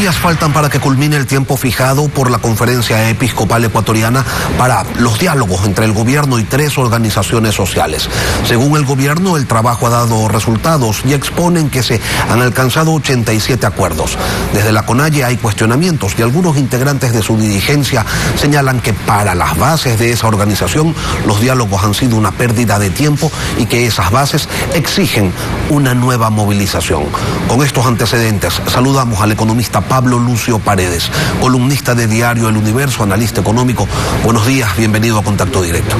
días faltan para que culmine el tiempo fijado por la Conferencia Episcopal Ecuatoriana para los diálogos entre el gobierno y 3 organizaciones sociales. Según el gobierno, el trabajo ha dado resultados y exponen que se han alcanzado 87 acuerdos. Desde la CONAIE hay cuestionamientos y algunos integrantes de su dirigencia señalan que para las bases de esa organización los diálogos han sido una pérdida de tiempo y que esas bases exigen una nueva movilización. Con estos antecedentes, saludamos al economista Pablo Lucio Paredes, columnista de Diario El Universo, analista económico. Buenos días, bienvenido a Contacto Directo.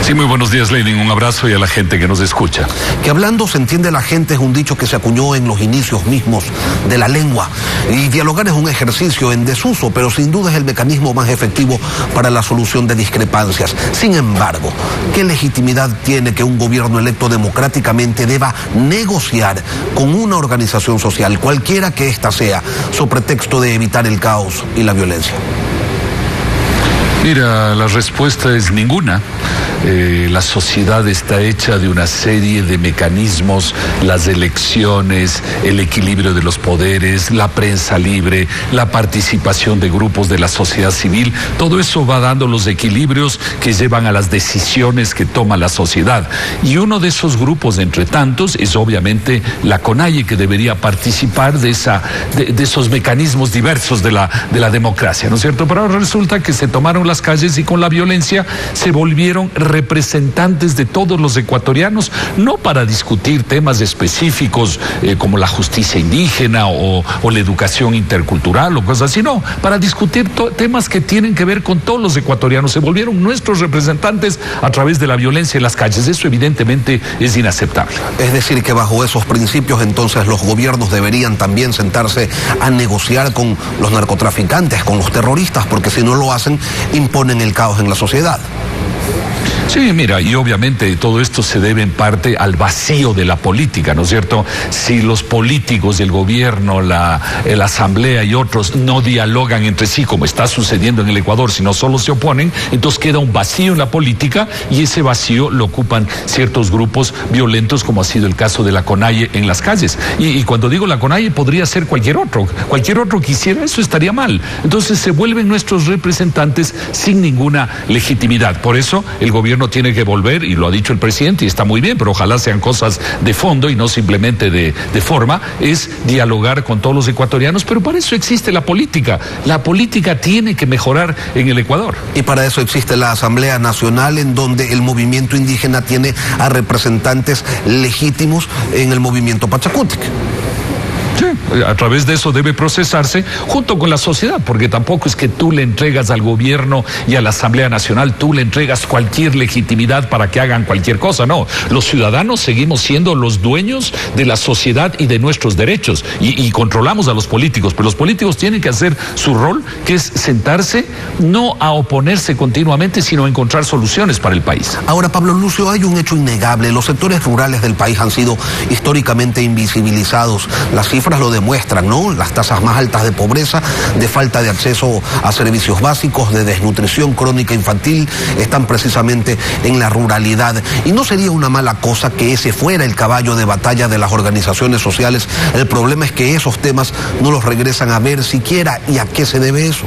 Sí, muy buenos días, Lenin. Un abrazo y a la gente que nos escucha. Que hablando se entiende la gente es un dicho que se acuñó en los inicios mismos de la lengua. Y dialogar es un ejercicio en desuso, pero sin duda es el mecanismo más efectivo para la solución de discrepancias. Sin embargo, ¿qué legitimidad tiene que un gobierno electo democráticamente deba negociar con una organización social, cualquiera que ésta sea, sobre pretexto de evitar el caos y la violencia? Mira, la respuesta es ninguna. La sociedad está hecha de una serie de mecanismos, las elecciones, el equilibrio de los poderes, la prensa libre, la participación de grupos de la sociedad civil. Todo eso va dando los equilibrios que llevan a las decisiones que toma la sociedad. Y uno de esos grupos, entre tantos, es obviamente la CONAIE, que debería participar de esos mecanismos diversos de la democracia, ¿no es cierto? Pero ahora resulta que se tomaron las calles y con la violencia se volvieron representantes de todos los ecuatorianos, no para discutir temas específicos como la justicia indígena o la educación intercultural o cosas así, no, para discutir temas que tienen que ver con todos los ecuatorianos. Se volvieron nuestros representantes a través de la violencia en las calles. Eso evidentemente es inaceptable. Es decir, que bajo esos principios entonces los gobiernos deberían también sentarse a negociar con los narcotraficantes, con los terroristas, porque si no lo hacen, imponen el caos en la sociedad. Sí, mira, y obviamente todo esto se debe en parte al vacío de la política, ¿no es cierto? Si los políticos del gobierno, la asamblea y otros no dialogan entre sí, como está sucediendo en el Ecuador, sino solo se oponen, entonces queda un vacío en la política y ese vacío lo ocupan ciertos grupos violentos, como ha sido el caso de la CONAIE en las calles. Y cuando digo la CONAIE, podría ser cualquier otro que hiciera eso, estaría mal. Entonces se vuelven nuestros representantes sin ninguna legitimidad. Por eso el gobierno tiene que volver, y lo ha dicho el presidente, y está muy bien, pero ojalá sean cosas de fondo y no simplemente de forma, es dialogar con todos los ecuatorianos, pero para eso existe la política. La política tiene que mejorar en el Ecuador. Y para eso existe la Asamblea Nacional, en donde el movimiento indígena tiene a representantes legítimos en el movimiento Pachacutic. Sí, a través de eso debe procesarse junto con la sociedad, porque tampoco es que tú le entregas al gobierno y a la Asamblea Nacional, tú le entregas cualquier legitimidad para que hagan cualquier cosa, no. Los ciudadanos seguimos siendo los dueños de la sociedad y de nuestros derechos y controlamos a los políticos, pero los políticos tienen que hacer su rol, que es sentarse, no a oponerse continuamente, sino a encontrar soluciones para el país. Ahora, Pablo Lucio, hay un hecho innegable: los sectores rurales del país han sido históricamente invisibilizados. Las cifras lo demuestran, ¿no? Las tasas más altas de pobreza, de falta de acceso a servicios básicos, de desnutrición crónica infantil, están precisamente en la ruralidad. Y no sería una mala cosa que ese fuera el caballo de batalla de las organizaciones sociales. El problema es que esos temas no los regresan a ver siquiera. ¿Y a qué se debe eso?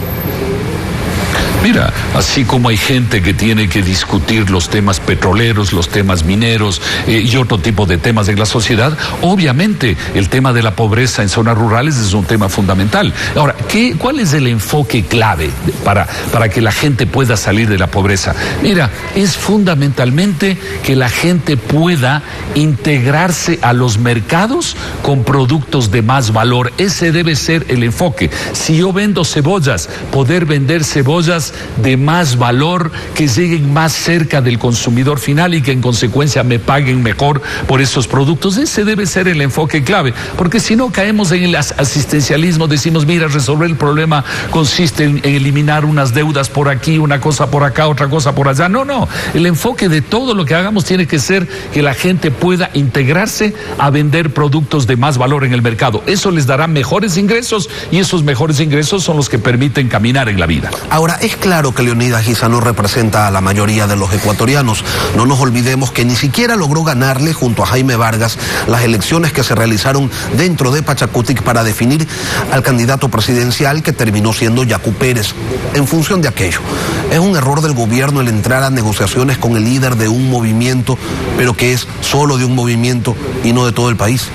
Mira, así como hay gente que tiene que discutir los temas petroleros, los temas mineros y otro tipo de temas de la sociedad, obviamente el tema de la pobreza en zonas rurales es un tema fundamental. Ahora, ¿cuál es el enfoque clave para que la gente pueda salir de la pobreza? Mira, es fundamentalmente que la gente pueda integrarse a los mercados con productos de más valor. Ese debe ser el enfoque. Si yo vendo cebollas, poder vender cebollas de más valor, que lleguen más cerca del consumidor final y que en consecuencia me paguen mejor por esos productos. Ese debe ser el enfoque clave, porque si no caemos en el asistencialismo, decimos, mira, resolver el problema consiste en eliminar unas deudas por aquí, una cosa por acá, otra cosa por allá. No, el enfoque de todo lo que hagamos tiene que ser que la gente pueda integrarse a vender productos de más valor en el mercado. Eso les dará mejores ingresos y esos mejores ingresos son los que permiten caminar en la vida. Ahora, es claro que Leonidas Issa no representa a la mayoría de los ecuatorianos. No nos olvidemos que ni siquiera logró ganarle junto a Jaime Vargas las elecciones que se realizaron dentro de Pachacutic para definir al candidato presidencial, que terminó siendo Yacu Pérez. En función de aquello, es un error del gobierno el entrar a negociaciones con el líder de un movimiento, pero que es solo de un movimiento y no de todo el país.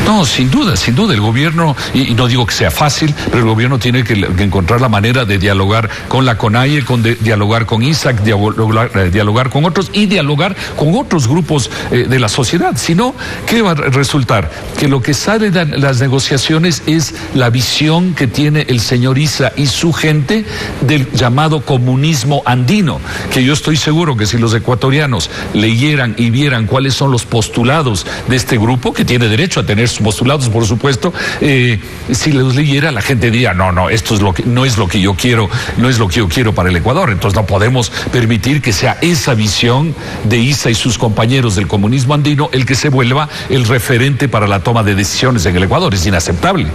No, sin duda, el gobierno, y no digo que sea fácil, pero el gobierno tiene que encontrar la manera de dialogar con la CONAIE, dialogar con ISAC, dialogar con otros y dialogar con otros grupos de la sociedad. Si no, ¿qué va a resultar? Que lo que sale de las negociaciones es la visión que tiene el señor Issa y su gente del llamado comunismo andino, que yo estoy seguro que si los ecuatorianos leyeran y vieran cuáles son los postulados de este grupo, que tiene derecho a tener postulados, por supuesto, si los leyera, la gente diría, no, esto es no es lo que yo quiero, no es lo que yo quiero para el Ecuador. Entonces no podemos permitir que sea esa visión de Issa y sus compañeros del comunismo andino el que se vuelva el referente para la toma de decisiones en el Ecuador. Es inaceptable.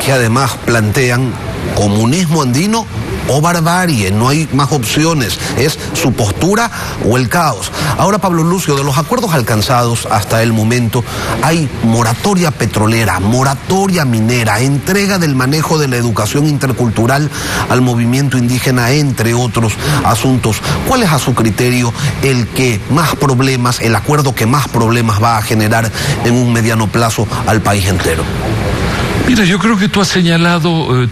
Que además plantean comunismo andino o barbarie, no hay más opciones, es su postura o el caos. Ahora, Pablo Lucio, de los acuerdos alcanzados hasta el momento, hay moratoria petrolera, moratoria minera, entrega del manejo de la educación intercultural al movimiento indígena, entre otros asuntos. ¿Cuál es a su criterio el acuerdo que más problemas va a generar en un mediano plazo al país entero? Mira, yo creo que tú has señalado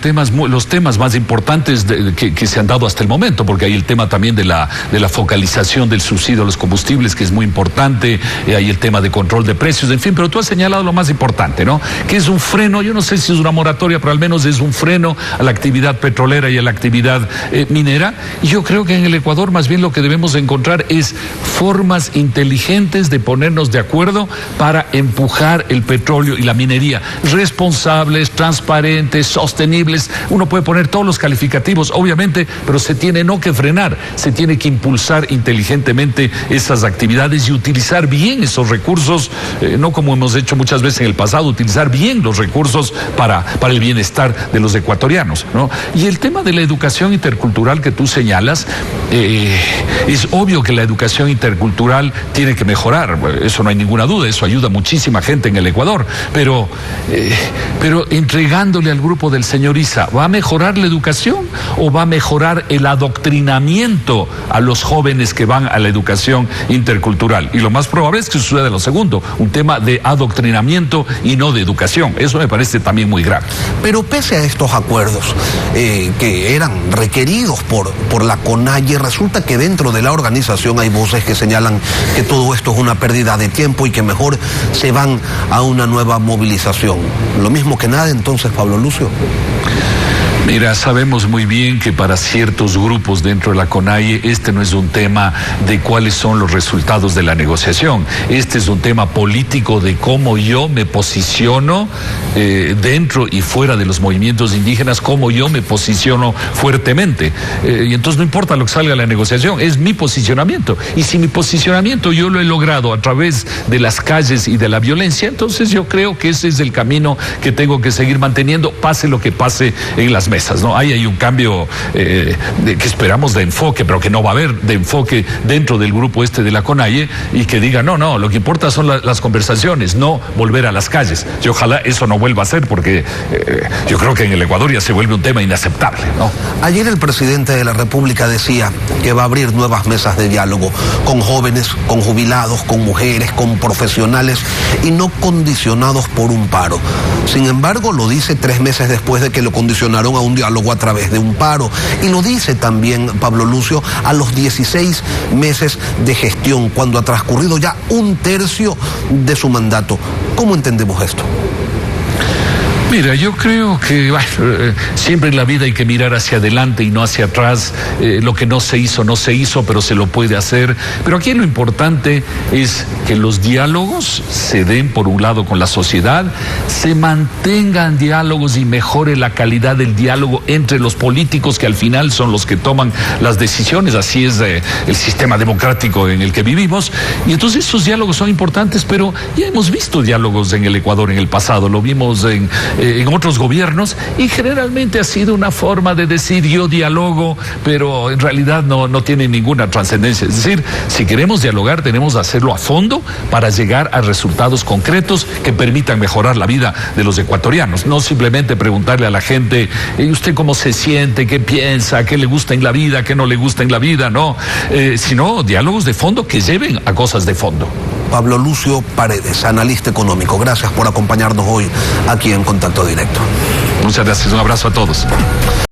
los temas más importantes que se han dado hasta el momento, porque hay el tema también de la focalización del subsidio a los combustibles, que es muy importante, hay el tema de control de precios, en fin, pero tú has señalado lo más importante, ¿no? Que es un freno, yo no sé si es una moratoria, pero al menos es un freno a la actividad petrolera y a la actividad minera. Y yo creo que en el Ecuador más bien lo que debemos encontrar es formas inteligentes de ponernos de acuerdo para empujar el petróleo y la minería responsables, transparentes, sostenibles. Uno puede poner todos los calificativos, obviamente, pero se tiene no que frenar, se tiene que impulsar inteligentemente esas actividades y utilizar bien esos recursos, no como hemos hecho muchas veces en el pasado, utilizar bien los recursos para el bienestar de los ecuatorianos, ¿no? Y el tema de la educación intercultural que tú señalas, es obvio que la educación intercultural tiene que mejorar, eso no hay ninguna duda, eso ayuda a muchísima gente en el Ecuador, pero entregándole al grupo del señor Issa, ¿va a mejorar la educación o va a mejorar el adoctrinamiento a los jóvenes que van a la educación intercultural? Y lo más probable es que suceda lo segundo, un tema de adoctrinamiento y no de educación. Eso me parece también muy grave. Pero pese a estos acuerdos que eran requeridos por la CONAIE, resulta que dentro de la organización hay voces que señalan que todo esto es una pérdida de tiempo y que mejor se van a una nueva movilización. Lo mismo que nada, entonces, Pablo Lucio. Mira, sabemos muy bien que para ciertos grupos dentro de la CONAIE este no es un tema de cuáles son los resultados de la negociación. Este es un tema político de cómo yo me posiciono dentro y fuera de los movimientos indígenas, cómo yo me posiciono fuertemente. Y entonces no importa lo que salga de la negociación, es mi posicionamiento. Y si mi posicionamiento yo lo he logrado a través de las calles y de la violencia, entonces yo creo que ese es el camino que tengo que seguir manteniendo, pase lo que pase en las mesas, ¿no? Hay un cambio que esperamos de enfoque, pero que no va a haber de enfoque dentro del grupo de la CONAIE, y que diga, no, lo que importa son las conversaciones, no volver a las calles. Y ojalá eso no vuelva a ser, porque yo creo que en el Ecuador ya se vuelve un tema inaceptable, ¿no? Ayer el presidente de la República decía que va a abrir nuevas mesas de diálogo con jóvenes, con jubilados, con mujeres, con profesionales y no condicionados por un paro. Sin embargo, lo dice 3 meses después de que lo condicionaron a un diálogo a través de un paro. Y lo dice también, Pablo Lucio, a los 16 meses de gestión, cuando ha transcurrido ya 1/3 de su mandato. ¿Cómo entendemos esto? Mira, yo creo que siempre en la vida hay que mirar hacia adelante y no hacia atrás. Lo que no se hizo, pero se lo puede hacer. Pero aquí lo importante es que los diálogos se den, por un lado, con la sociedad, se mantengan diálogos y mejore la calidad del diálogo entre los políticos, que al final son los que toman las decisiones. Así es el sistema democrático en el que vivimos. Y entonces esos diálogos son importantes, pero ya hemos visto diálogos en el Ecuador en el pasado. Lo vimos en en otros gobiernos, y generalmente ha sido una forma de decir yo dialogo, pero en realidad no tiene ninguna trascendencia. Es decir, si queremos dialogar tenemos que hacerlo a fondo para llegar a resultados concretos que permitan mejorar la vida de los ecuatorianos, no simplemente preguntarle a la gente, ¿usted cómo se siente? ¿Qué piensa? ¿Qué le gusta en la vida? ¿Qué no le gusta en la vida? No, sino diálogos de fondo que lleven a cosas de fondo. Pablo Lucio Paredes, analista económico, gracias por acompañarnos hoy aquí en Contacto Directo. Muchas gracias, un abrazo a todos.